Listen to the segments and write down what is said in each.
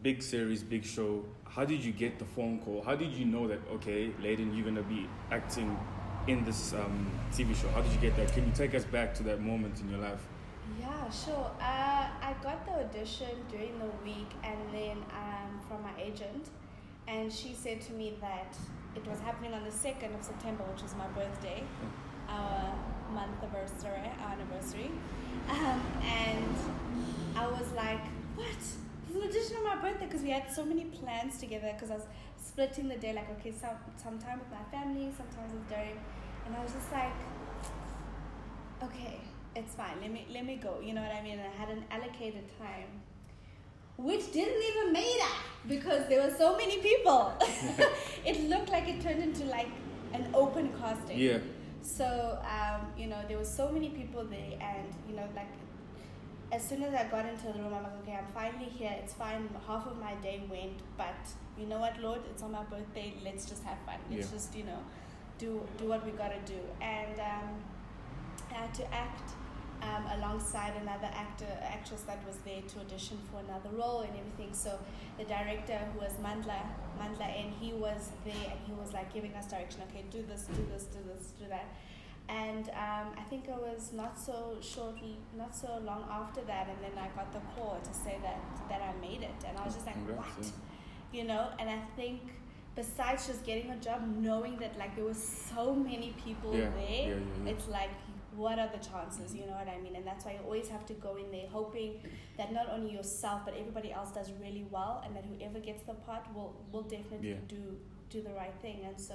big series, big show. How did you get the phone call? How did you know that, okay, Leiden, you're going to be acting in this TV show? How did you get that? Can you take us back to that moment in your life? Yeah, sure. I got the audition during the week, and then from my agent, and she said to me that it was happening on the 2nd of September, which is my birthday, our anniversary. And I was like, what? There's an audition on my birthday, because we had so many plans together, because I was splitting the day, like, okay, some time with my family, sometimes with Darim, and I was just like, okay, it's fine, let me go, you know what I mean? And I had an allocated time, which didn't even make it, because there were so many people. It looked like it turned into like an open casting. Yeah. So, there were so many people there, and, like, as soon as I got into the room, I'm like, okay, I'm finally here. It's fine. Half of my day went, but you know what, Lord? It's on my birthday. Let's just have fun. Let's just, do what we gotta do. And I had to act alongside another actress that was there to audition for another role and everything. So the director, who was Mandla, and he was there, and he was like giving us direction. Okay, do this, do that. And I think it was not so long after that, and then I got the call to say that I made it, and I was just like, congrats, what? Yeah. And I think besides just getting a job, knowing that like there were so many people there, it's like, what are the chances? You know what I mean? And that's why you always have to go in there hoping that not only yourself but everybody else does really well, and that whoever gets the part will definitely do the right thing. And so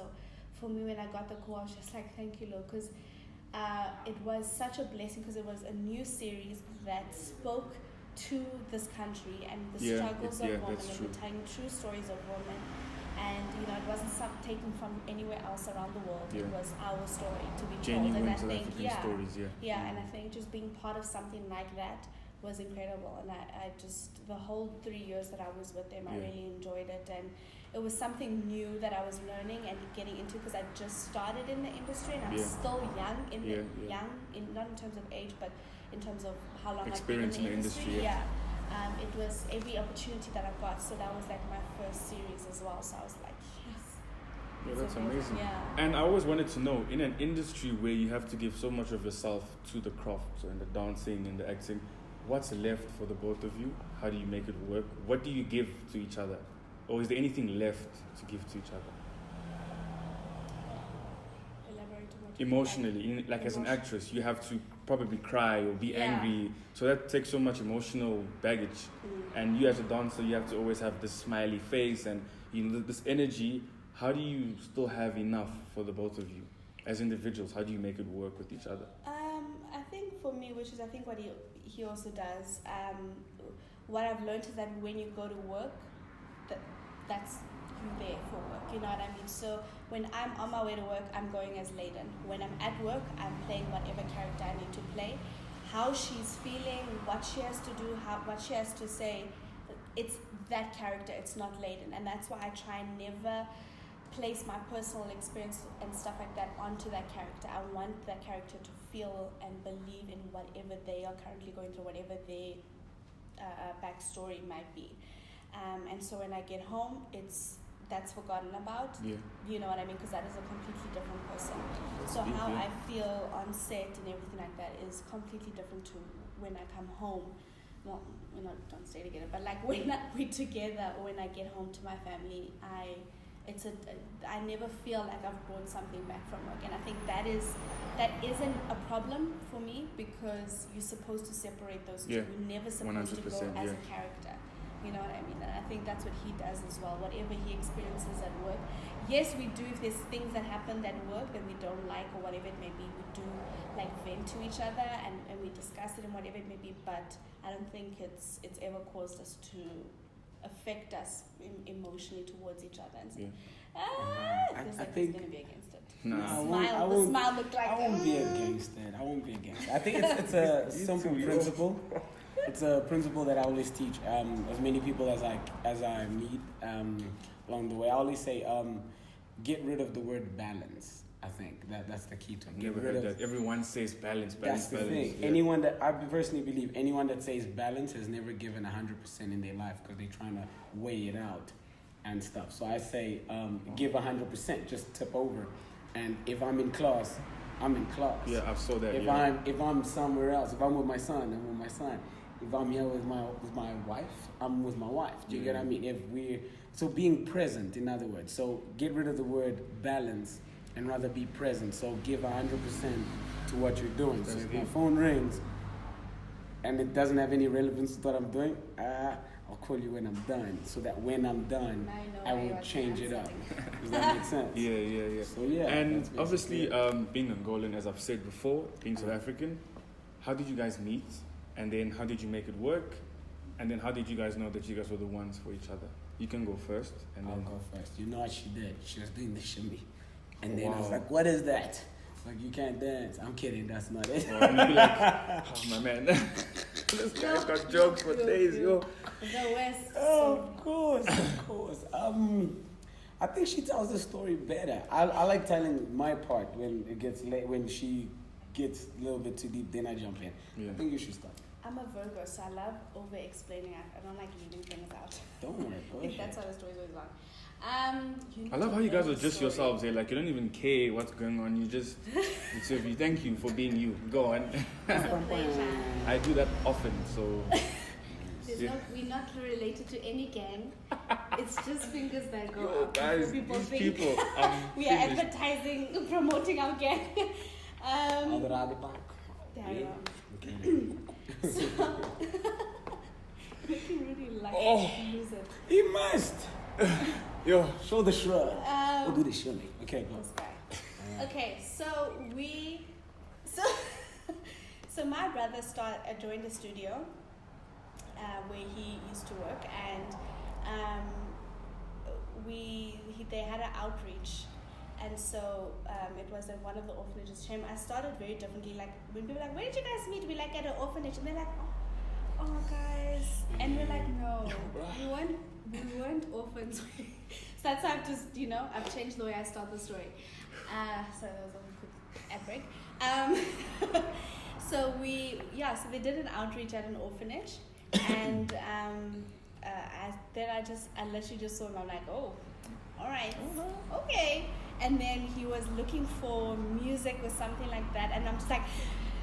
for me, when I got the call, I was just like, thank you, Lord, because it was such a blessing, because it was a new series that spoke to this country and the struggles of women, and telling true stories of women. And it wasn't taken from anywhere else around the world. It was our story to be genuine told. And I South think, African stories, and I think just being part of something like that was incredible. And I just, the whole 3 years that I was with them, I really enjoyed it. And it was something new that I was learning and getting into, because I just started in the industry, and I'm still young, not in terms of age, but in terms of how long experience I've been in the industry. It was every opportunity that I got, so that was like my first series as well. So I was like, yes. Yeah, that's amazing. Yeah. And I always wanted to know, in an industry where you have to give so much of yourself to the craft and the dancing and the acting, what's left for the both of you? How do you make it work? What do you give to each other? Or is there anything left to give to each other? Elaborate on what Emotionally, as an actress, you have to probably cry or be angry. So that takes so much emotional baggage. And you as a dancer, you have to always have this smiley face and this energy. How do you still have enough for the both of you as individuals? How do you make it work with each other? I think for me, which is I think what he also does, what I've learned is that when you go to work, that's you there for work, you know what I mean? So when I'm on my way to work, I'm going as Leiden. When I'm at work, I'm playing whatever character I need to play. How she's feeling, what she has to do, what she has to say, it's that character, it's not Leiden. And that's why I try and never place my personal experience and stuff like that onto that character. I want that character to feel and believe in whatever they are currently going through, whatever their backstory might be. And so when I get home, that's forgotten about. You know what I mean? Because that is a completely different person. So how I feel on set and everything like that is completely different to when I come home. Well, don't stay together, but like when we're together or when I get home to my family, I never feel like I've brought something back from work. And I think that isn't a problem for me, because you're supposed to separate those two. You're never supposed to go as a character. You know what I mean? And I think that's what he does as well. Whatever he experiences at work. Yes, we do. If there's things that happen at work that we don't like or whatever it may be, we do like vent to each other and we discuss it and whatever it may be. But I don't think it's ever caused us to affect us emotionally towards each other and say, I think he's going to be against it. No, the smile looked like... I won't be against it. I think it's a simple principle. It's a principle that I always teach as many people as I meet along the way. I always say, get rid of the word balance. I think that's the key to it. Never heard that. Everyone says balance. That's the thing. Yeah. Anyone that I personally believe, anyone that says balance has never given 100% in their life because they're trying to weigh it out and stuff. So I say give 100%, just tip over. And if I'm in class, I'm in class. Yeah, I saw that. If I'm somewhere else, if I'm with my son, I'm with my son. If I'm here with my wife, I'm with my wife. Do you get what I mean? So being present, in other words. So get rid of the word balance and rather be present. So give 100% to what you're doing. So if my phone rings and it doesn't have any relevance to what I'm doing, I'll call you when I'm done. So that when I'm done, I will change it up. Does that make sense? Yeah. So yeah. And obviously, being Angolan, as I've said before, being South African, how did you guys meet? And then how did you make it work? And then how did you guys know that you guys were the ones for each other? You can go first. And I'll then go first. You know what she did? She was doing the shimmy. And then I was like, what is that? Like, you can't dance. I'm kidding, that's not it. Well, and you'd be like, oh my man, this guy's got jokes for days, yo. The West. Oh, of course. I think she tells the story better. I like telling my part when it gets late, when she gets a little bit too deep, then I jump in. Yeah. I think you should start. I'm a Virgo, so I love over-explaining. I don't like leaving things out. Don't worry, I think that's why the story's always long. I love how you guys are just yourselves here. Like, you don't even care what's going on. You just, thank you for being you. Go on. It's a pleasure. I do that often, so. We're not related to any gang. It's just fingers that go Yo, up. guys, People these think people, we are advertising, promoting our gang. So, making really like to use it. He must. Yo, show the shrug. We'll do the shimmy. Okay, go. This guy. Okay, so so my brother joined the studio where he used to work, and they had an outreach. And so it was at one of the orphanages. I started very differently. Like when people were like, where did you guys meet? We like at an orphanage, and they're like, oh guys, and we're like, no, we weren't orphans. So that's why I've changed the way I start the story. So that was a quick ad break. So they did an outreach at an orphanage, and I literally just saw him. I'm like, oh, all right, okay. And then he was looking for music or something like that, and I'm just like,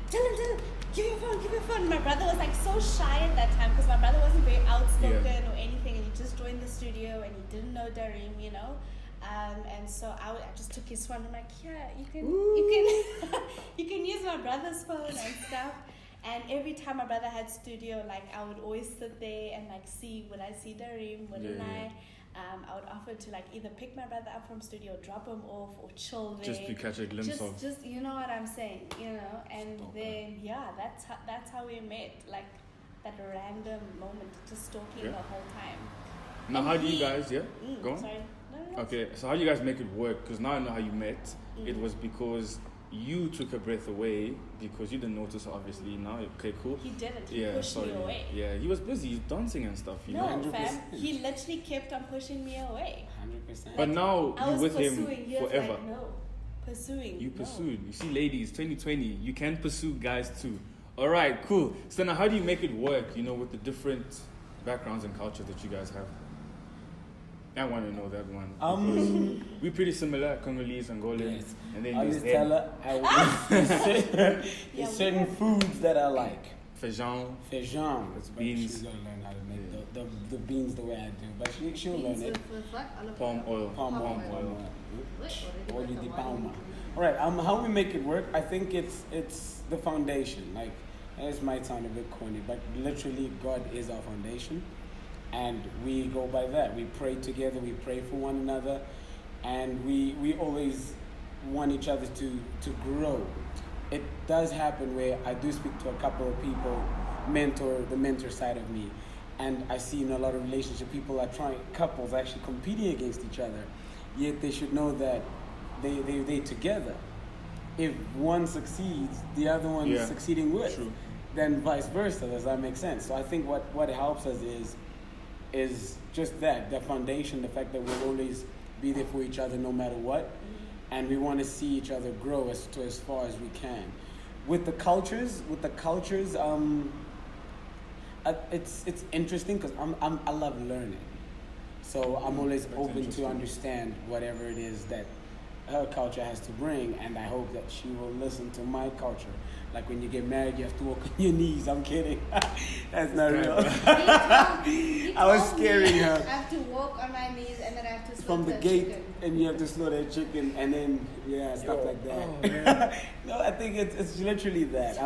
tell him, give me your phone. My brother was like so shy at that time because my brother wasn't very outspoken or anything, and he just joined the studio and he didn't know Darim, and so I just took his phone. I'm like, yeah, you can you can use my brother's phone and stuff. And every time my brother had studio, like I would always sit there and like would I see Darim, wouldn't I? I would offer to like either pick my brother up from studio, drop him off, or chill there. Just to catch a glimpse of. Just you know what I'm saying, And then that's how we met, like that random moment, just stalking the whole time. Now, how do you guys? Go on. Sorry. No. Okay, so how do you guys make it work? Because now I know how you met. It was because you took a breath away because you didn't notice, obviously. Now, okay, cool. He didn't. He pushed me away. Yeah, he was busy dancing and stuff, you know. 100%. Fam, he literally kept on pushing me away. 100%. But now I you're was with him pursuing. He was forever. like, no, pursuing. You no. pursued. You see, ladies, 2020, you can pursue guys too. All right, cool. So now, how do you make it work? With the different backgrounds and cultures that you guys have. I want to know that one. We're pretty similar, Congolese, Angolan, yes. and then I'll there's just tell her there's certain foods that I like. Feijão. That's beans. She's gonna learn how to make the beans the way I do, but she'll learn it. Palm oil. Palm oil. Oil de palma. All right. How we make it work? I think it's the foundation. Like, this might sound a bit corny, but literally God is our foundation. And we go by that. We pray together, we pray for one another, and we always want each other to grow. It does happen where I do speak to a couple of people, the mentor side of me, and I see in a lot of relationships, couples actually competing against each other, yet they should know that they together. If one succeeds, the other one is succeeding with. True. Then vice versa. Does that make sense? So I think what helps us is just that, the foundation, the fact that we'll always be there for each other no matter what. and we want to see each other grow as far as we can. With the cultures, it's interesting because I love learning, so I'm always open to understand whatever it is that her culture has to bring, and I hope that she will listen to my culture. Like when you get married, you have to walk on your knees. I'm kidding. That's not real. He I was told scaring me her. I have to walk on my knees and then I have to From the slaughter gate, chicken. and you have to slaughter a chicken, and then stuff like that. Oh, man. No, I think it's literally that.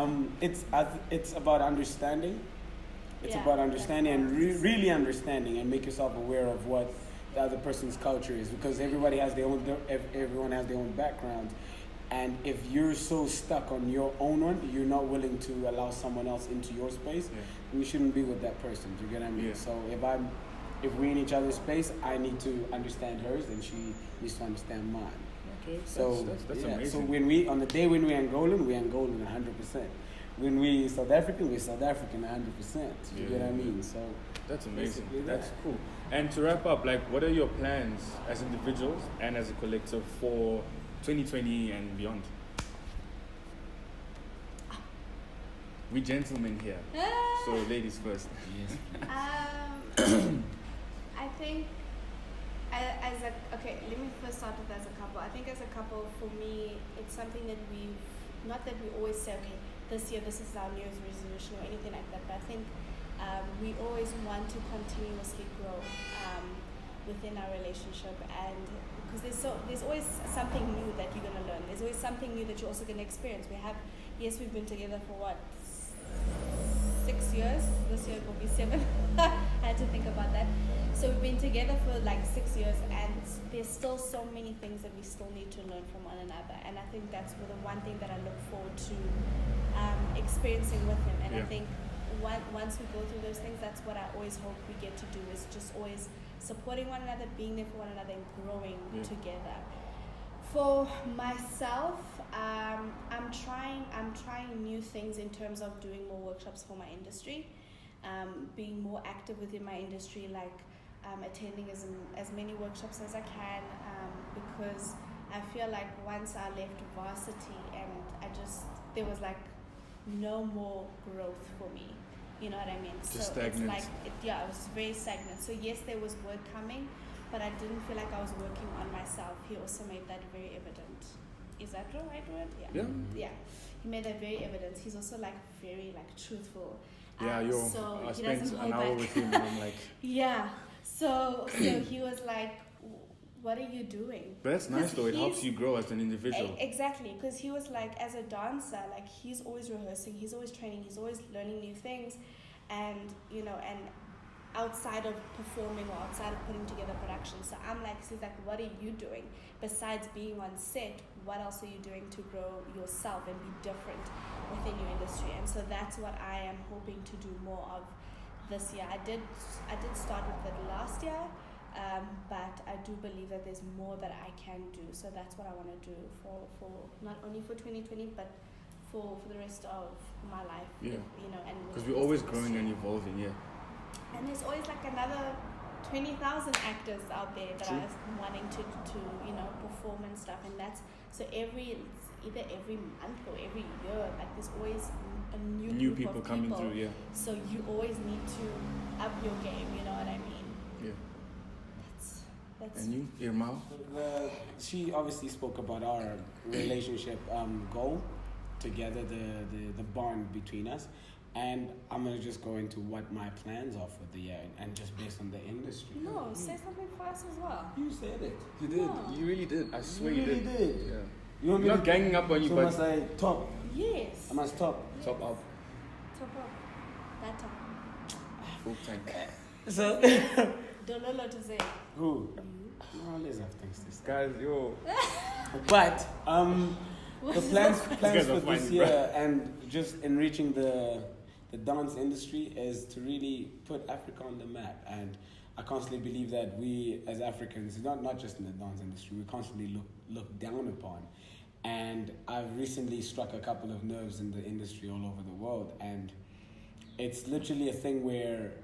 It's about understanding. It's Yeah, about understanding and that's right. really understanding, and make yourself aware of what the other person's culture is, because everyone has their own background. And if you're so stuck on your own one, you're not willing to allow someone else into your space, then you shouldn't be with that person. Do you get what I mean? Yeah. So if we're in each other's space, I need to understand hers, and she needs to understand mine. Okay, So that's yeah. amazing. So on the day when we're Angolan 100%. When we South African, we're South African 100%. You get what I mean? So that's amazing. basically That's that. cool. And to wrap up, like, what are your plans as individuals and as a collective for 2020 and beyond? We gentlemen here, so ladies first. Yes. I think let me first start with as a couple. I think as a couple, for me, it's something that not that we always say, okay, this year this is our New Year's resolution or anything like that, but I think we always want to continuously grow within our relationship, and because there's always something new that you're going to learn. There's always something new that you're also going to experience. We've been together for what, 6 years? This year it will be 7. I had to think about that. So we've been together for like 6 years, and there's still so many things that we still need to learn from one another. And I think that's the one thing that I look forward to experiencing with him. And I think once we go through those things, that's what I always hope we get to do, is just always supporting one another, being there for one another, and growing together. For myself, I'm trying new things in terms of doing more workshops for my industry, being more active within my industry, like attending as many workshops as I can, because I feel like once I left varsity and there was like no more growth for me. You know what I mean? Just so stagnant. it's like, it was very stagnant. So yes, there was work coming, but I didn't feel like I was working on myself. He also made that very evident. Is that the right word? Yeah. Yeah. He made that very evident. He's also like very like truthful. So I he spent doesn't an hold hour back. with him, and I'm like, Yeah. So he was like, what are you doing? but that's nice though. It helps you grow as an individual. Exactly, because he was like, as a dancer, like he's always rehearsing, he's always training, he's always learning new things, and and outside of performing or outside of putting together productions. So I'm like, he's like, what are you doing besides being on set? What else are you doing to grow yourself and be different within your industry? And so that's what I am hoping to do more of this year. I did start with it last year. But I do believe that there's more that I can do. So that's what I want to do for not only for 2020, but for the rest of my life. Yeah. And Because we're always growing and evolving. Yeah. And there's always like another 20,000 actors out there that are wanting to perform and stuff. And that's so either every month or every year, like there's always a new group people of coming through. Yeah. So you always need to up your game. You know what I mean? Yeah. That's And you, Irma? She obviously spoke about our relationship goal together, the bond between us, and I'm gonna just go into what my plans are for the year, and just based on the industry. No, say something for us as well. You said it. You did. No. You really did. I swear you really did. did. Yeah. You want me I'm not to- ganging up on you, So but must I top? Yes. I must top. top up, Top up. That top. full tank. So Dololo to say. who? No, let's have things to say. Guys, yo. But the plans guys for are this funny, year bro. and just enriching the dance industry is to really put Africa on the map. And I constantly believe that we as Africans, not just in the dance industry, we constantly look down upon. And I've recently struck a couple of nerves in the industry all over the world, and it's literally a thing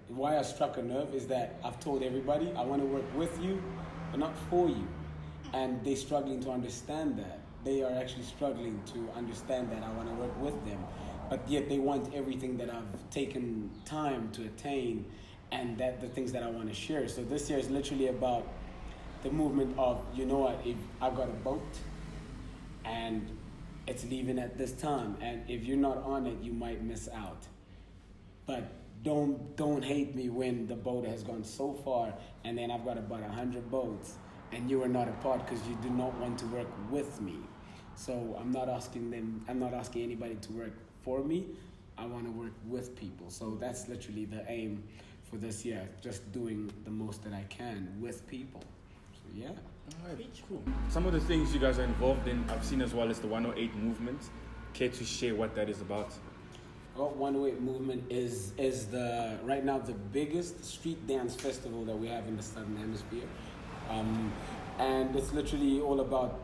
why I struck a nerve is that I've told everybody I want to work with you, but not for you. and they're struggling to understand that. They are actually struggling to understand that I want to work with them, but yet they want everything that I've taken time to attain, and that the things that I want to share. So this year is literally about the movement of, you know what, if I've got a boat and it's leaving at this time, and if you're not on it, you might miss out. But don't hate me when the boat has gone so far and then I've got about 100 boats and you are not a part because you do not want to work with me. So I'm not asking anybody to work for me. I want to work with people. So that's literally the aim for this year, just doing the most that I can with people. So yeah. All right, cool. Some of the things you guys are involved in, I've seen as well as the 108 movement. Care to share what that is about? Well, 108 movement is right now the biggest street dance festival that we have in the Southern Hemisphere. And it's literally all about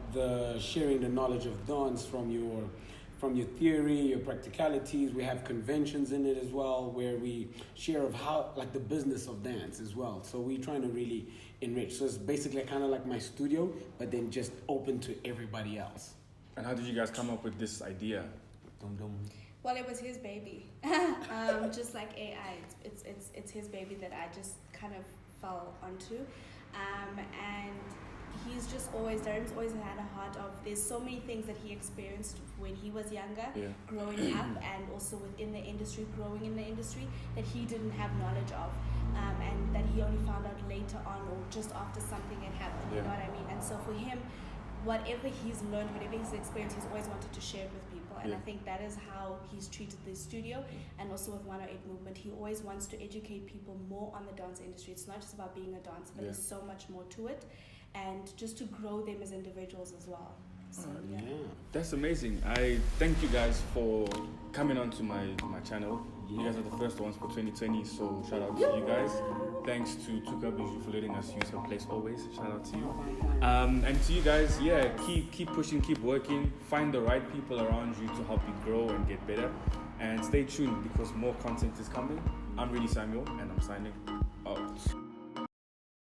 sharing the knowledge of dance from your theory, your practicalities. We have conventions in it as well, where we share of how, like, the business of dance as well. So we're trying to really enrich. So it's basically kind of like my studio, but then just open to everybody else. And how did you guys come up with this idea? Well, it was his baby. Just like AI, it's his baby that I just kind of fell onto. And Darim's always had a heart of, there's so many things that he experienced when he was younger, growing up, and also within the industry, growing in the industry, that he didn't have knowledge of, and that he only found out later on or just after something had happened, you know what I mean? And so for him, whatever he's learned, whatever he's experienced, he's always wanted to share it with people. And I think that is how he's treated the studio, and also with 108 Movement. He always wants to educate people more on the dance industry. It's not just about being a dancer, but there's so much more to it, and just to grow them as individuals as well. So, That's amazing. I thank you guys for coming on to my channel. You guys are the first ones for 2020, so shout out to you guys. Thanks to Tuka Bijou for letting us use her place always. Shout out to you. And to you guys, keep pushing, keep working. Find the right people around you to help you grow and get better. And stay tuned because more content is coming. I'm really Samuel, and I'm signing out.